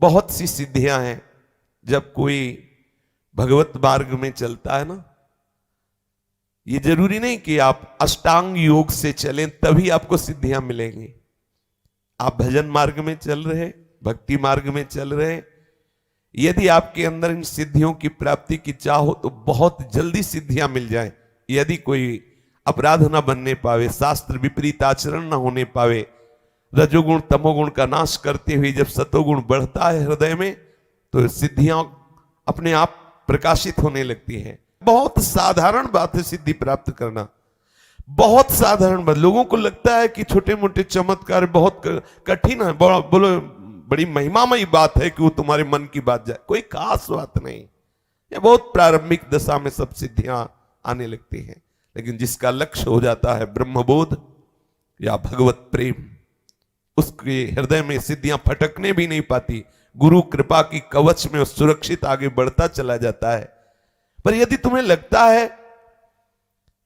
बहुत सी सिद्धियां हैं। जब कोई भगवत मार्ग में चलता है ना, ये जरूरी नहीं कि आप अष्टांग योग से चलें तभी आपको सिद्धियां मिलेंगी। आप भजन मार्ग में चल रहे, भक्ति मार्ग में चल रहे, यदि आपके अंदर इन सिद्धियों की प्राप्ति की चाह हो तो बहुत जल्दी सिद्धियां मिल जाएं। यदि कोई अपराध न बनने पावे, शास्त्र विपरीत आचरण न होने पावे, रजोगुण तमोगुण का नाश करते हुए जब सतोगुण बढ़ता है हृदय में, तो सिद्धियां अपने आप प्रकाशित होने लगती हैं। बहुत साधारण बात है सिद्धि प्राप्त करना, बहुत साधारण बात। लोगों को लगता है कि छोटे मोटे चमत्कार बहुत कठिन है, बोलो बड़ी महिमामयी बात है कि वो तुम्हारे मन की बात जाए। कोई खास बात नहीं, ये बहुत प्रारंभिक दशा में सब सिद्धियां आने लगती हैं। लेकिन जिसका लक्ष्य हो जाता है ब्रह्मबोध या भगवत प्रेम, उसके हृदय में सिद्धियां फटकने भी नहीं पाती। गुरु कृपा की कवच में सुरक्षित आगे बढ़ता चला जाता है। पर यदि तुम्हें लगता है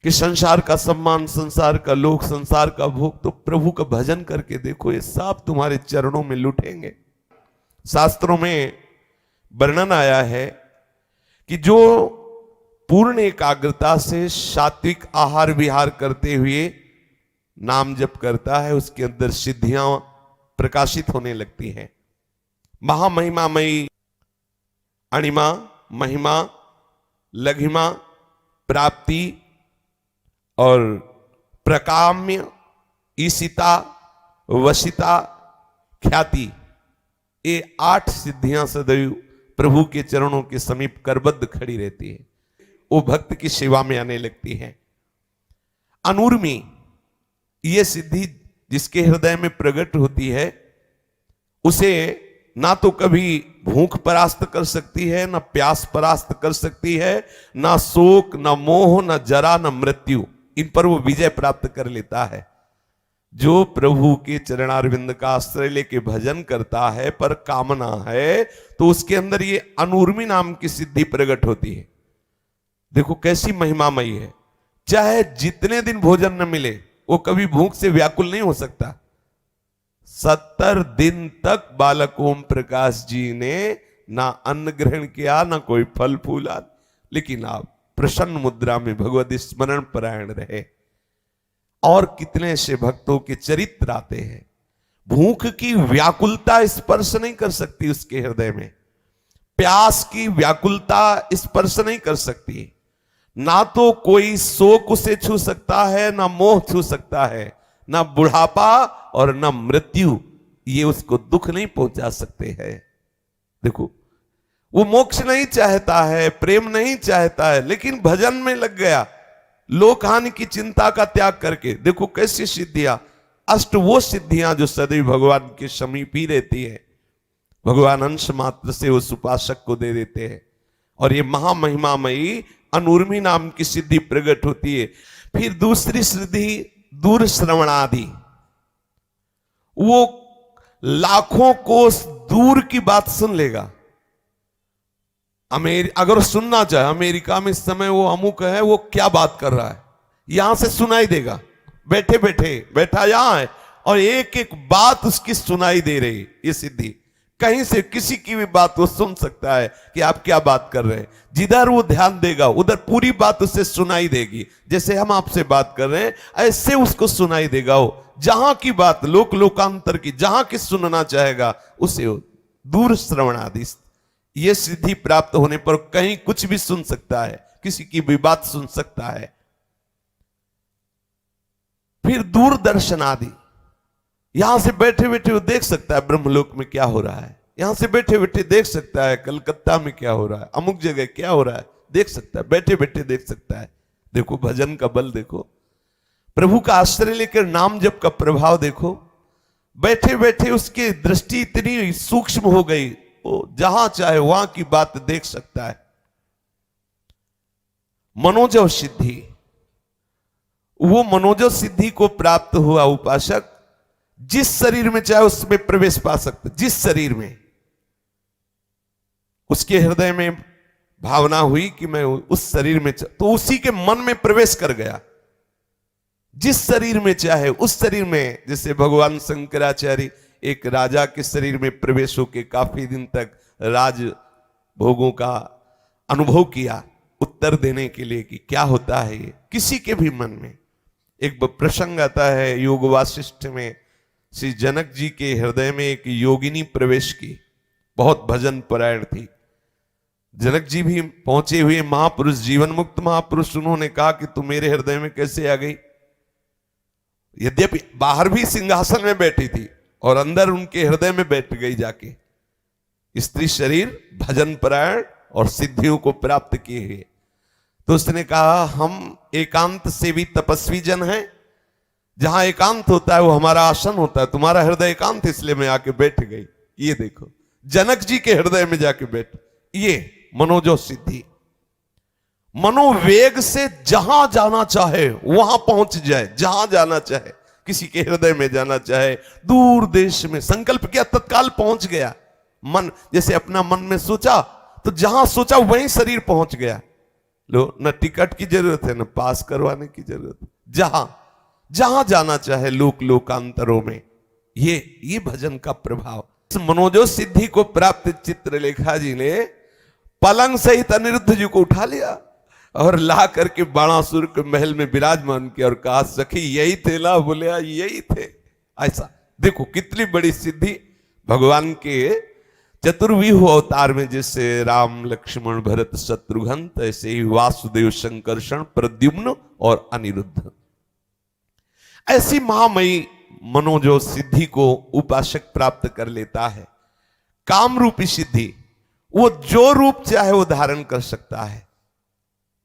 कि संसार का सम्मान, संसार का लोक, संसार का भोग, तो प्रभु का भजन करके देखो, ये सब तुम्हारे चरणों में लुटेंगे। शास्त्रों में वर्णन आया है कि जो पूर्ण एकाग्रता से सात्विक आहार विहार करते हुए नाम जप करता है, उसके अंदर सिद्धियां प्रकाशित होने लगती हैं। महामहिमामयी अणिमा, महिमा, लघिमा, प्राप्ति और प्रकाम्य, ईशिता, वशिता, ख्याति, ये 8 सिद्धियां सदैव प्रभु के चरणों के समीप करबद्ध खड़ी रहती है। वो भक्त की सेवा में आने लगती है। अनूर्मी, ये सिद्धि जिसके हृदय में प्रकट होती है, उसे ना तो कभी भूख परास्त कर सकती है, ना प्यास परास्त कर सकती है, ना शोक, ना मोह, ना जरा, ना मृत्यु, इन पर वो विजय प्राप्त कर लेता है। जो प्रभु के चरणारविंद का आश्रय लेके भजन करता है पर कामना है, तो उसके अंदर ये अनूर्मी नाम की सिद्धि प्रकट होती है। देखो कैसी महिमामयी है। चाहे जितने दिन भोजन न मिले, वो कभी भूख से व्याकुल नहीं हो सकता। 70 दिन तक बालक ओम प्रकाश जी ने ना अन्न ग्रहण किया, ना कोई फल फूला, लेकिन आप प्रसन्न मुद्रा में भगवत स्मरण परायण रहे। और कितने से भक्तों के चरित्र आते हैं। भूख की व्याकुलता स्पर्श नहीं कर सकती उसके हृदय में, प्यास की व्याकुलता स्पर्श नहीं कर सकती, ना तो कोई शोक उसे छू सकता है, ना मोह छू सकता है, ना बुढ़ापा और ना मृत्यु, ये उसको दुख नहीं पहुंचा सकते हैं। देखो, वो मोक्ष नहीं चाहता है, प्रेम नहीं चाहता है, लेकिन भजन में लग गया, लोक हानि की चिंता का त्याग करके। देखो कैसी सिद्धियां, अष्ट वो सिद्धियां जो सदैव भगवान के समीप ही रहती है। भगवान अंश मात्र से उस उपासक को दे देते हैं। और ये महामहिमामयी अनूर्मी नाम की सिद्धि प्रकट होती है। फिर दूसरी सिद्धि दूर श्रवणादि, वो लाखों कोस दूर की बात सुन लेगा। अगर सुनना चाहे, अमेरिका में इस समय वो अमुक है, वो क्या बात कर रहा है, यहां से सुनाई देगा। बैठे बैठे बैठा यहां है और एक एक बात उसकी सुनाई दे रही। ये सिद्धि कहीं से किसी की भी बात वो सुन सकता है कि आप क्या बात कर रहे हैं। जिधर वो ध्यान देगा उधर पूरी बात उसे सुनाई देगी। जैसे हम आपसे बात कर रहे हैं, ऐसे उसको सुनाई देगा। वो जहां की बात, लोक लोकांतर की, जहां की सुनना चाहेगा उसे दूर श्रवणादि, ये सिद्धि प्राप्त होने पर कहीं कुछ भी सुन सकता है, किसी की भी बात सुन सकता है। फिर दूरदर्शन आदि, यहां से बैठे बैठे वो देख सकता है ब्रह्मलोक में क्या हो रहा है, यहां से बैठे बैठे देख सकता है कलकत्ता में क्या हो रहा है, अमुक जगह क्या हो रहा है, देख सकता है, बैठे बैठे देख सकता है। देखो भजन का बल देखो, प्रभु का आश्रय लेकर नाम जप का प्रभाव देखो। बैठे बैठे उसकी दृष्टि इतनी सूक्ष्म हो गई, वो जहां चाहे वहां की बात देख सकता है। मनोजव सिद्धि, वो मनोजव सिद्धि को प्राप्त हुआ उपासक जिस शरीर में चाहे उसमें प्रवेश पा सकता। जिस शरीर में उसके हृदय में भावना हुई कि मैं उस शरीर में, तो उसी के मन में प्रवेश कर गया। जिस शरीर में चाहे उस शरीर में, जैसे भगवान शंकराचार्य एक राजा के शरीर में प्रवेश होकर काफी दिन तक राज भोगों का अनुभव किया, उत्तर देने के लिए कि क्या होता है ये। किसी के भी मन में एक प्रसंग आता है योग वासिष्ठ में, श्री जनक जी के हृदय में एक योगिनी प्रवेश की, बहुत भजन परायण थी। जनक जी भी पहुंचे हुए महापुरुष, जीवन मुक्त महापुरुष, उन्होंने कहा कि तू मेरे हृदय में कैसे आ गई। यद्यपि बाहर भी सिंहासन में बैठी थी और अंदर उनके हृदय में बैठ गई जाके। स्त्री शरीर, भजन परायण और सिद्धियों को प्राप्त किए हुए। तो उसने कहा हम एकांत सेवी तपस्वी जन हैं, जहां एकांत होता है वो हमारा आसन होता है, तुम्हारा हृदय एकांत इसलिए मैं आके बैठ गई। ये देखो जनक जी के हृदय में जाके बैठ, ये मनोजो सिद्धि। मनोवेग से जहां जाना चाहे वहां पहुंच जाए, जहां जाना चाहे, किसी के हृदय में जाना चाहे, दूर देश में संकल्प किया तत्काल पहुंच गया। मन जैसे अपना मन में सोचा तो जहां सोचा वहीं शरीर पहुंच गया। लो, न टिकट की जरूरत है न पास करवाने की जरूरत, जहां जहां जाना चाहे लोक लोकांतरों में। ये भजन का प्रभाव। इस मनोजो सिद्धि को प्राप्त चित्रलेखा जी ने पलंग सहित अनिरुद्ध जी को उठा लिया और ला करके बाणासुर के महल में विराजमान किया और कहा सखी यही थे ना? बोले यही थे। ऐसा देखो कितनी बड़ी सिद्धि भगवान के चतुर्व्यूह अवतार में, जैसे राम लक्ष्मण भरत शत्रुघ्न, ऐसे ही वासुदेव संकर्षण प्रद्युम्न और अनिरुद्ध। ऐसी महामयी मनोजो सिद्धि को उपासक प्राप्त कर लेता है। काम रूपी सिद्धि, वो जो रूप चाहे वो धारण कर सकता है,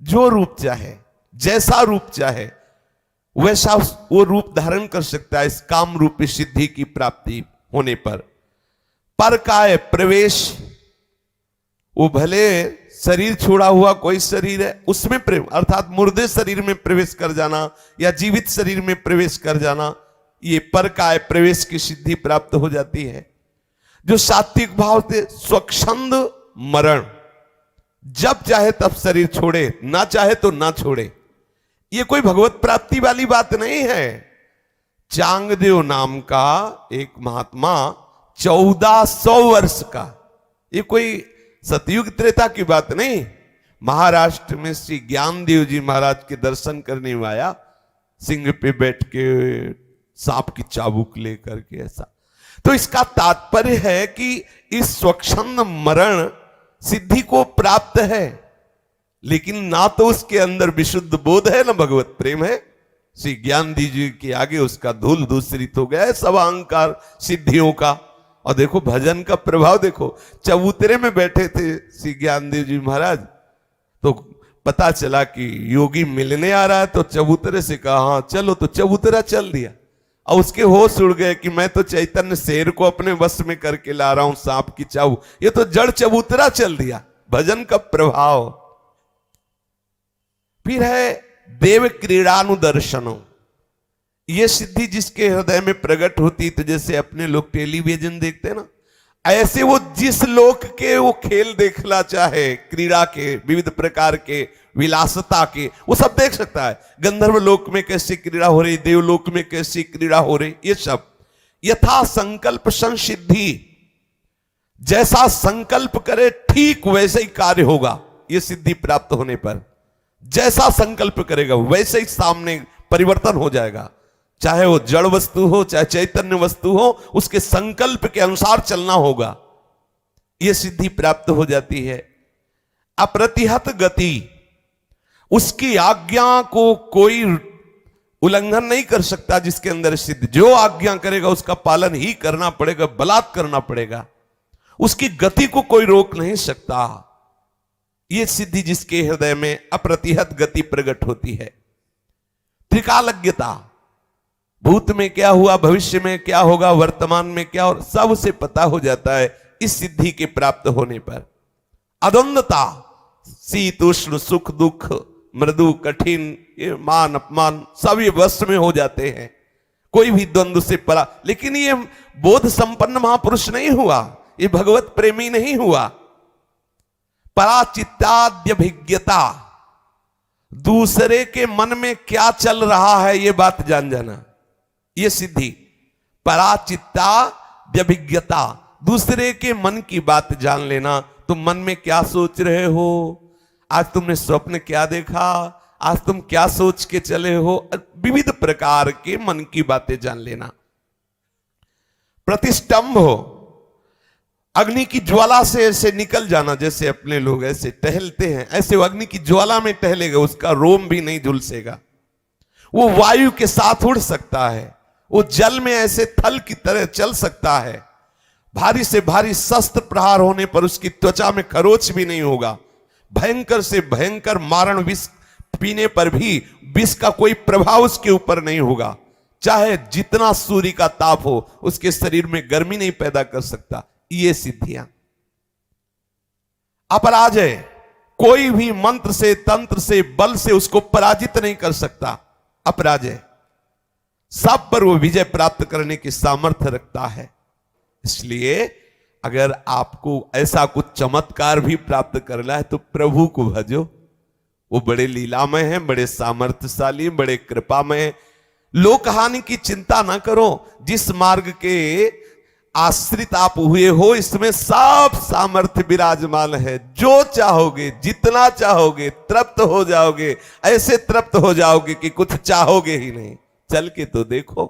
जो रूप चाहे, जैसा रूप चाहे वैसा वो रूप धारण कर सकता है। इस काम रूपी सिद्धि की प्राप्ति होने पर काय प्रवेश, वो भले शरीर छोड़ा हुआ कोई शरीर है उसमें प्रेम, अर्थात मुर्दे शरीर में प्रवेश कर जाना या जीवित शरीर में प्रवेश कर जाना, ये पर काय प्रवेश की सिद्धि प्राप्त हो जाती है। जो सात्विक भाव से स्वच्छंद मरण, जब चाहे तब शरीर छोड़े, ना चाहे तो ना छोड़े, ये कोई भगवत प्राप्ति वाली बात नहीं है। चांगदेव नाम का एक महात्मा 1400 वर्ष का, ये कोई सतयुग त्रेता की बात नहीं, महाराष्ट्र में श्री ज्ञानदेव जी महाराज के दर्शन करने में आया, सिंह पे बैठ के सांप की चाबुक लेकर के। ऐसा तो इसका तात्पर्य है कि इस स्वच्छंद मरण सिद्धि को प्राप्त है, लेकिन ना तो उसके अंदर विशुद्ध बोध है ना भगवत प्रेम है। श्री ज्ञानदेव जी के आगे उसका धूल दूसरित हो गया है सब अहंकार सिद्धियों का। और देखो भजन का प्रभाव देखो, चबूतरे में बैठे थे श्री ज्ञानदेव जी महाराज, तो पता चला कि योगी मिलने आ रहा है, तो चबूतरे से कहा हाँ चलो, तो चबूतरा चल दिया। और उसके होश उड़ गए कि मैं तो चैतन्य शेर को अपने वश में करके ला रहा हूं, सांप की चाबू, ये तो जड़ चबूतरा चल दिया। भजन का प्रभाव। फिर है देव क्रीड़ानुदर्शनों, ये सिद्धि जिसके हृदय में प्रकट होती, तो जैसे अपने लोग टेलीविजन देखते हैं ना, ऐसे वो जिस लोक के वो खेल देखना चाहे, क्रीड़ा के विविध प्रकार के, विलासता के, वो सब देख सकता है। गंधर्व लोक में कैसी क्रीड़ा हो रही, देवलोक में कैसी क्रीड़ा हो रही, ये सब यथा संकल्प संसिद्धि, जैसा संकल्प करे ठीक वैसे ही कार्य होगा। ये सिद्धि प्राप्त होने पर जैसा संकल्प करेगा वैसे ही सामने परिवर्तन हो जाएगा। चाहे वो जड़ वस्तु हो चाहे चैतन्य वस्तु हो, उसके संकल्प के अनुसार चलना होगा। यह सिद्धि प्राप्त हो जाती है। अप्रतिहत गति, उसकी आज्ञा को कोई उल्लंघन नहीं कर सकता। जिसके अंदर सिद्धि, जो आज्ञा करेगा उसका पालन ही करना पड़ेगा, बलात् करना पड़ेगा, उसकी गति को कोई रोक नहीं सकता। यह सिद्धि जिसके हृदय में अप्रतिहत गति प्रकट होती है। त्रिकालज्ञता, भूत में क्या हुआ, भविष्य में क्या होगा, वर्तमान में क्या हो, सब उसे पता हो जाता है इस सिद्धि के प्राप्त होने पर। अद्वंदता, शीत उष्ण सुख दुख मृदु कठिन, ये मान अपमान सब ये वश में हो जाते हैं, कोई भी द्वंद्व से परा। लेकिन ये बोध संपन्न महापुरुष नहीं हुआ, ये भगवत प्रेमी नहीं हुआ। पराचित्ताद्यभिज्ञता, दूसरे के मन में क्या चल रहा है ये बात जान जाना, ये सिद्धि। पराचित्ता व्यभिज्ञता, दूसरे के मन की बात जान लेना। तुम मन में क्या सोच रहे हो, आज तुमने स्वप्न क्या देखा, आज तुम क्या सोच के चले हो, विविध प्रकार के मन की बातें जान लेना। प्रतिष्ठम्भ हो, अग्नि की ज्वाला से ऐसे निकल जाना, जैसे अपने लोग ऐसे टहलते हैं, ऐसे वो अग्नि की ज्वाला में टहलेगा, उसका रोम भी नहीं झुलसेगा। वो वायु के साथ उड़ सकता है, वो जल में ऐसे थल की तरह चल सकता है, भारी से भारी शस्त्र प्रहार होने पर उसकी त्वचा में खरोच भी नहीं होगा, भयंकर से भयंकर मारण विष पीने पर भी विष का कोई प्रभाव उसके ऊपर नहीं होगा, चाहे जितना सूर्य का ताप हो उसके शरीर में गर्मी नहीं पैदा कर सकता। ये सिद्धियां। अपराजय, कोई भी मंत्र से, तंत्र से, बल से उसको पराजित नहीं कर सकता। अपराजय, सब पर वो विजय प्राप्त करने की सामर्थ्य रखता है। इसलिए अगर आपको ऐसा कुछ चमत्कार भी प्राप्त करना है तो प्रभु को भजो, वो बड़े लीलामय हैं, बड़े सामर्थ्यशाली, बड़े कृपामय हैं। लोक हानि की चिंता ना करो, जिस मार्ग के आश्रित आप हुए हो इसमें सब सामर्थ्य विराजमान है। जो चाहोगे, जितना चाहोगे, तृप्त हो जाओगे, ऐसे तृप्त हो जाओगे कि कुछ चाहोगे ही नहीं। चल के तो देखो।